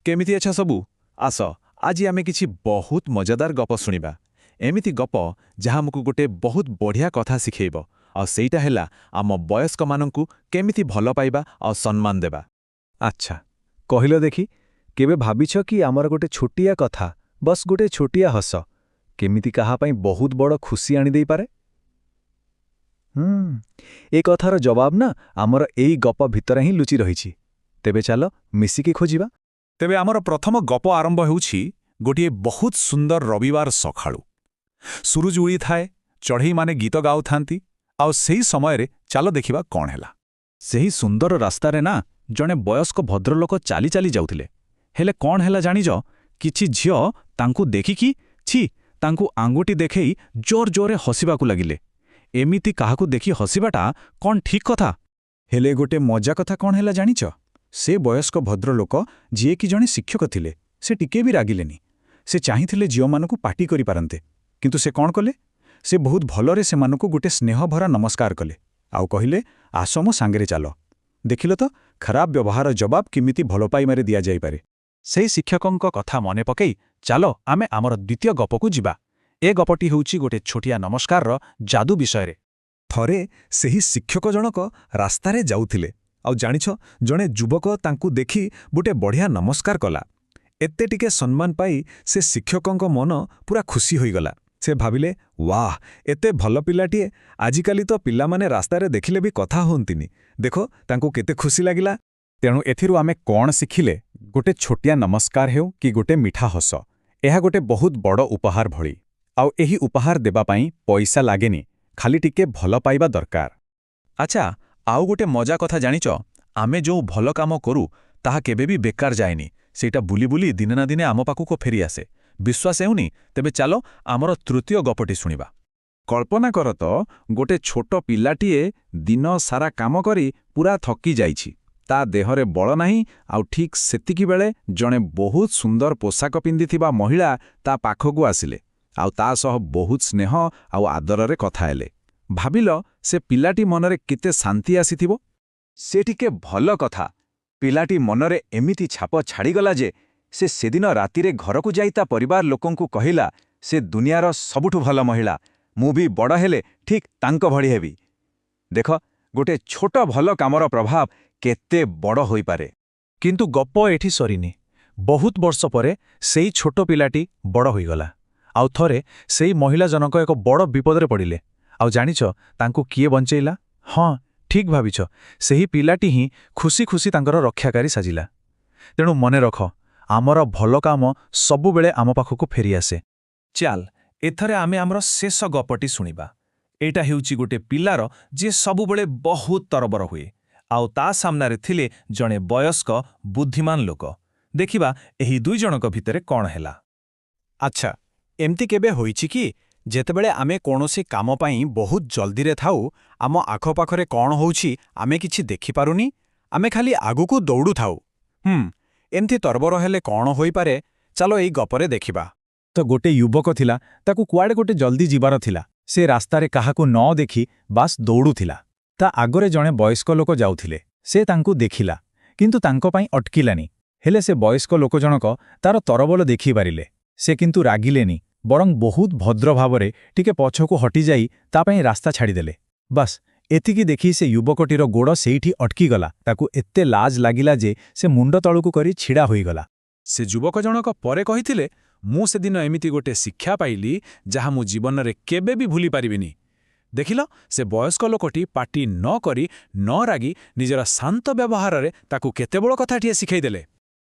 କେମିତି ଅଛ ସବୁ? ଆସ, ଆଜି ଆମେ କିଛି ବହୁତ ମଜାଦାର ଗପ ଶୁଣିବା। ଏମିତି ଗପ ଯାହା ଆମକୁ ଗୋଟେ ବହୁତ ବଢ଼ିଆ କଥା ଶିଖେଇବ, ଆଉ ସେଇଟା ହେଲା ଆମ ବୟସ୍କମାନଙ୍କୁ କେମିତି ଭଲ ପାଇବା ଆଉ ସମ୍ମାନ ଦେବା। ଆଚ୍ଛା, କହିଲ ଦେଖି, କେବେ ଭାବିଛ କି ଆମର ଗୋଟେ ଛୋଟିଆ କଥା, ବସ୍ ଗୋଟେ ଛୋଟିଆ ହସ, କେମିତି କାହା ପାଇଁ ବହୁତ ବଡ଼ ଖୁସି ଆଣିଦେଇପାରେ? ଏ କଥାର ଜବାବ ନା ଆମର ଏଇ ଗପ ଭିତରେ ହିଁ ଲୁଚି ରହିଛି। ତେବେ ଚାଲ ମିଶିକି ଖୋଜିବା। ତେବେ ଆମର ପ୍ରଥମ ଗପ ଆରମ୍ଭ ହେଉଛି ଗୋଟିଏ ବହୁତ ସୁନ୍ଦର ରବିବାର ସକାଳୁ। ସୁରୁଜ ଉଡ଼ିଥାଏ, ଚଢ଼େଇମାନେ ଗୀତ ଗାଉଥାନ୍ତି, ଆଉ ସେହି ସମୟରେ ଚାଲ ଦେଖିବା କ'ଣ ହେଲା। ସେହି ସୁନ୍ଦର ରାସ୍ତାରେ ନା ଜଣେ ବୟସ୍କ ଭଦ୍ରଲୋକ ଚାଲି ଚାଲି ଯାଉଥିଲେ। ହେଲେ କ'ଣ ହେଲା ଜାଣିଛ? କିଛି ଝିଅ ତାଙ୍କୁ ଦେଖିକି ତାଙ୍କୁ ଆଙ୍ଗୁଠି ଦେଖେଇ ଜୋର ଜୋରରେ ହସିବାକୁ ଲାଗିଲେ। ଏମିତି କାହାକୁ ଦେଖି ହସିବାଟା କ'ଣ ଠିକ୍ କଥା? ହେଲେ ଗୋଟେ ମଜା କଥା କ'ଣ ହେଲା ଜାଣିଛ? ସେ ବୟସ୍କ ଭଦ୍ରଲୋକ, ଯିଏକି ଜଣେ ଶିକ୍ଷକ ଥିଲେ, ସେ ଟିକେ ବି ରାଗିଲେନି। ସେ ଚାହିଁଥିଲେ ଝିଅମାନଙ୍କୁ ପାଟି କରିପାରନ୍ତେ, କିନ୍ତୁ ସେ କ'ଣ କଲେ? ସେ ବହୁତ ଭଲରେ ସେମାନଙ୍କୁ ଗୋଟେ ସ୍ନେହଭରା ନମସ୍କାର କଲେ, ଆଉ କହିଲେ, ଆସ ମୋ ସାଙ୍ଗରେ ଚାଲ। ଦେଖିଲ ତ, ଖରାପ ବ୍ୟବହାର ଜବାବ କେମିତି ଭଲ ପାଇବାରେ ଦିଆଯାଇପାରେ। ସେହି ଶିକ୍ଷକଙ୍କ କଥା ମନେ ପକାଇ ଚାଲ ଆମେ ଆମର ଦ୍ୱିତୀୟ ଗପକୁ ଯିବା। ଏ ଗପଟି ହେଉଛି ଗୋଟେ ଛୋଟିଆ ନମସ୍କାରର ଯାଦୁ ବିଷୟରେ। ଥରେ ସେହି ଶିକ୍ଷକ ଜଣକ ରାସ୍ତାରେ ଯାଉଥିଲେ, ଆଉ ଜାଣିଛ, ଜଣେ ଯୁବକ ତାଙ୍କୁ ଦେଖି ଗୋଟେ ବଢ଼ିଆ ନମସ୍କାର କଲା। ଏତେ ଟିକେ ସମ୍ମାନ ପାଇ ସେ ଶିକ୍ଷକଙ୍କ ମନ ପୁରା ଖୁସି ହୋଇଗଲା। ସେ ଭାବିଲେ, ୱାଃ, ଏତେ ଭଲ ପିଲାଟିଏ। ଆଜିକାଲି ତ ପିଲାମାନେ ରାସ୍ତାରେ ଦେଖିଲେ ବି କଥା ହୁଅନ୍ତିନି। ଦେଖ, ତାଙ୍କୁ କେତେ ଖୁସି ଲାଗିଲା। ତେଣୁ ଏଥିରୁ ଆମେ କ'ଣ ଶିଖିଲେ? ଗୋଟେ ଛୋଟିଆ ନମସ୍କାର ହେଉ କି ଗୋଟେ ମିଠା ହସ, ଏହା ଗୋଟେ ବହୁତ ବଡ଼ ଉପହାର ଭଳି। ଆଉ ଏହି ଉପହାର ଦେବା ପାଇଁ ପଇସା ଲାଗେନି, ଖାଲି ଟିକେ ଭଲ ପାଇବା ଦରକାର। ଆଚ୍ଛା, ଆଉ ଗୋଟେ ମଜା କଥା ଜାଣିଛ? ଆମେ ଯେଉଁ ଭଲ କାମ କରୁ ତାହା କେବେ ବି ବେକାର ଯାଏନି। ସେଇଟା ବୁଲି ବୁଲି ଦିନେ ନା ଦିନେ ଆମ ପାଖକୁ ଫେରିଆସେ। ବିଶ୍ୱାସ ହେଉନି? ତେବେ ଚାଲ ଆମର ତୃତୀୟ ଗପଟି ଶୁଣିବା। କଳ୍ପନା କର ତ, ଗୋଟେ ଛୋଟ ପିଲାଟିଏ ଦିନ ସାରା କାମ କରି ପୁରା ଥକି ଯାଇଛି। ତା ଦେହରେ ବଳ ନାହିଁ, ଆଉ ଠିକ୍ ସେତିକିବେଳେ ଜଣେ ବହୁତ ସୁନ୍ଦର ପୋଷାକ ପିନ୍ଧିଥିବା ମହିଳା ତା ପାଖକୁ ଆସିଲେ, ଆଉ ତା ସହ ବହୁତ ସ୍ନେହ ଆଉ ଆଦରରେ କଥା ହେଲେ। ଭାବିଲ, ସେ ପିଲାଟି ମନରେ କେତେ ଶାନ୍ତି ଆସିଥିବ। ସେ ଟିକେ ଭଲ କଥା। ପିଲାଟି ମନରେ ଏମିତି ଛାପ ଛାଡ଼ିଗଲା ଯେ ସେ ସେଦିନ ରାତିରେ ଘରକୁ ଯାଇ ତା ପରିବାର ଲୋକଙ୍କୁ କହିଲା, ସେ ଦୁନିଆର ସବୁଠୁ ଭଲ ମହିଳା। ମୁଁ ବି ବଡ଼ ହେଲେ ଠିକ୍ ତାଙ୍କ ଭଳି ହେବି। ଦେଖ, ଗୋଟେ ଛୋଟ ଭଲ କାମର ପ୍ରଭାବ କେତେ ବଡ଼ ହୋଇପାରେ। କିନ୍ତୁ ଗପ ଏଠି ସରିନି। ବହୁତ ବର୍ଷ ପରେ ସେଇ ଛୋଟ ପିଲାଟି ବଡ଼ ହୋଇଗଲା, ଆଉ ଥରେ ସେଇ ମହିଳା ଜଣକ ଏକ ବଡ଼ ବିପଦରେ ପଡ଼ିଲେ। ଆଉ ଜାଣିଛ, ତାଙ୍କୁ କିଏ ବଞ୍ଚେଇଲା? ହଁ, ଠିକ୍ ଭାବିଛ, ସେହି ପିଲାଟି ହିଁ ଖୁସି ଖୁସି ତାଙ୍କର ରକ୍ଷାକାରୀ ସାଜିଲା। ତେଣୁ ମନେ ରଖ, ଆମର ଭଲ କାମ ସବୁବେଳେ ଆମ ପାଖକୁ ଫେରିଆସେ। ଚାଲ, ଏଥରେ ଆମେ ଆମର ଶେଷ ଗପଟି ଶୁଣିବା। ଏଇଟା ହେଉଛି ଗୋଟେ ପିଲାର ଯିଏ ସବୁବେଳେ ବହୁତ ତରବର ହୁଏ, ଆଉ ତା ସାମ୍ନାରେ ଥିଲେ ଜଣେ ବୟସ୍କ ବୁଦ୍ଧିମାନ ଲୋକ। ଦେଖିବା ଏହି ଦୁଇ ଜଣଙ୍କ ଭିତରେ କ'ଣ ହେଲା। ଆଚ୍ଛା, ଏମିତି କେବେ ହୋଇଛି କି ଯେତେବେଳେ ଆମେ କୌଣସି କାମ ପାଇଁ ବହୁତ ଜଲ୍ଦିରେ ଥାଉ, ଆମ ଆଖପାଖରେ କ'ଣ ହେଉଛି ଆମେ କିଛି ଦେଖିପାରୁନି, ଆମେ ଖାଲି ଆଗକୁ ଦୌଡ଼ୁଥାଉ? ଏମିତି ତରବର ହେଲେ କ'ଣ ହୋଇପାରେ, ଚାଲ ଏଇ ଗପରେ ଦେଖିବା। ତ ଗୋଟେ ଯୁବକ ଥିଲା, ତାକୁ କୁଆଡ଼େ ଗୋଟେ ଜଲ୍ଦି ଯିବାର ଥିଲା। ସେ ରାସ୍ତାରେ କାହାକୁ ନ ଦେଖି ବାସ୍ ଦୌଡ଼ୁଥିଲା। ତା ଆଗରେ ଜଣେ ବୟସ୍କ ଲୋକ ଯାଉଥିଲେ। ସେ ତାଙ୍କୁ ଦେଖିଲା, କିନ୍ତୁ ତାଙ୍କ ପାଇଁ ଅଟକିଲାନି। ହେଲେ ସେ ବୟସ୍କ ଲୋକ ଜଣକ ତାର ତରବର ଦେଖିପାରିଲେ। ସେ କିନ୍ତୁ ରାଗିଲେନି, ବରଂ ବହୁତ ଭଦ୍ର ଭାବରେ ଟିକେ ପଛକୁ ହଟିଯାଇ ତା ପାଇଁ ରାସ୍ତା ଛାଡ଼ିଦେଲେ। ବାସ୍, ଏତିକି ଦେଖି ସେ ଯୁବକଟିର ଗୋଡ଼ ସେଇଠି ଅଟକିଗଲା। ତାକୁ ଏତେ ଲାଜ ଲାଗିଲା ଯେ ସେ ମୁଣ୍ଡ ତଳକୁ କରି ଛିଡ଼ା ହୋଇଗଲା। ସେ ଯୁବକ ଜଣକ ପରେ କହିଥିଲେ, ମୁଁ ସେଦିନ ଏମିତି ଗୋଟେ ଶିକ୍ଷା ପାଇଲି ଯାହା ମୁଁ ଜୀବନରେ କେବେ ବି ଭୁଲି ପାରିବିନି। ଦେଖିଲ, ସେ ବୟସ୍କ ଲୋକଟି ପାଟି ନ କରି, ନ ରାଗି, ନିଜର ଶାନ୍ତ ବ୍ୟବହାରରେ ତାକୁ କେତେ ବଡ଼ କଥାଟିଏ ଶିଖାଇଦେଲେ।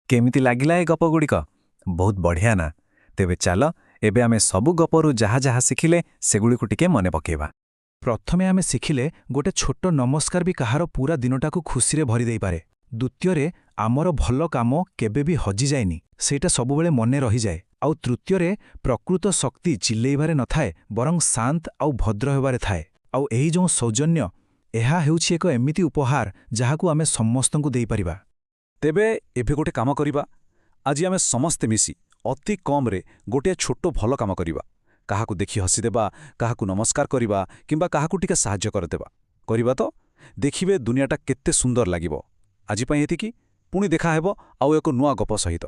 କେମିତି ଲାଗିଲା ଏ ଗପଗୁଡ଼ିକ? ବହୁତ ବଢ଼ିଆ ନା? ତେବେ ଚାଲ, ଏବେ ଆମେ ସବୁ ଗପରୁ ଯାହା ଯାହା ଶିଖିଲେ ସେଗୁଡ଼ିକୁ ଟିକେ ମନେ ପକାଇବା। ପ୍ରଥମେ ଆମେ ଶିଖିଲେ ଗୋଟେ ଛୋଟ ନମସ୍କାର ବି କାହାର ପୁରା ଦିନଟାକୁ ଖୁସିରେ ଭରିଦେଇପାରେ। ଦ୍ୱିତୀୟରେ, ଆମର ଭଲ କାମ କେବେ ବି ହଜିଯାଏନି, ସେଇଟା ସବୁବେଳେ ମନେ ରହିଯାଏ। ଆଉ ତୃତୀୟରେ, ପ୍ରକୃତ ଶକ୍ତି ଚିଲେଇବାରେ ନଥାଏ, ବରଂ ଶାନ୍ତ ଆଉ ଭଦ୍ର ହେବାରେ ଥାଏ। ଆଉ ଏହି ଯେଉଁ ସୌଜନ୍ୟ, ଏହା ହେଉଛି ଏକ ଏମିତି ଉପହାର ଯାହାକୁ ଆମେ ସମସ୍ତଙ୍କୁ ଦେଇପାରିବା। ତେବେ ଏବେ ଗୋଟେ କାମ କରିବା। ଆଜି ଆମେ ସମସ୍ତେ ମିଶି ଅତି କମ୍ରେ ଗୋଟିଏ ଛୋଟ ଭଲ କାମ କରିବା। କାହାକୁ ଦେଖି ହସିଦେବା, କାହାକୁ ନମସ୍କାର କରିବା, କିମ୍ବା କାହାକୁ ଟିକେ ସାହାଯ୍ୟ କରିଦେବା। କରିବା ତ? ଦେଖିବେ ଦୁନିଆଟା କେତେ ସୁନ୍ଦର ଲାଗିବ। ଆଜି ପାଇଁ ଏତିକି। ପୁଣି ଦେଖାହେବ ଆଉ ଏକ ନୂଆ ଗପ ସହିତ।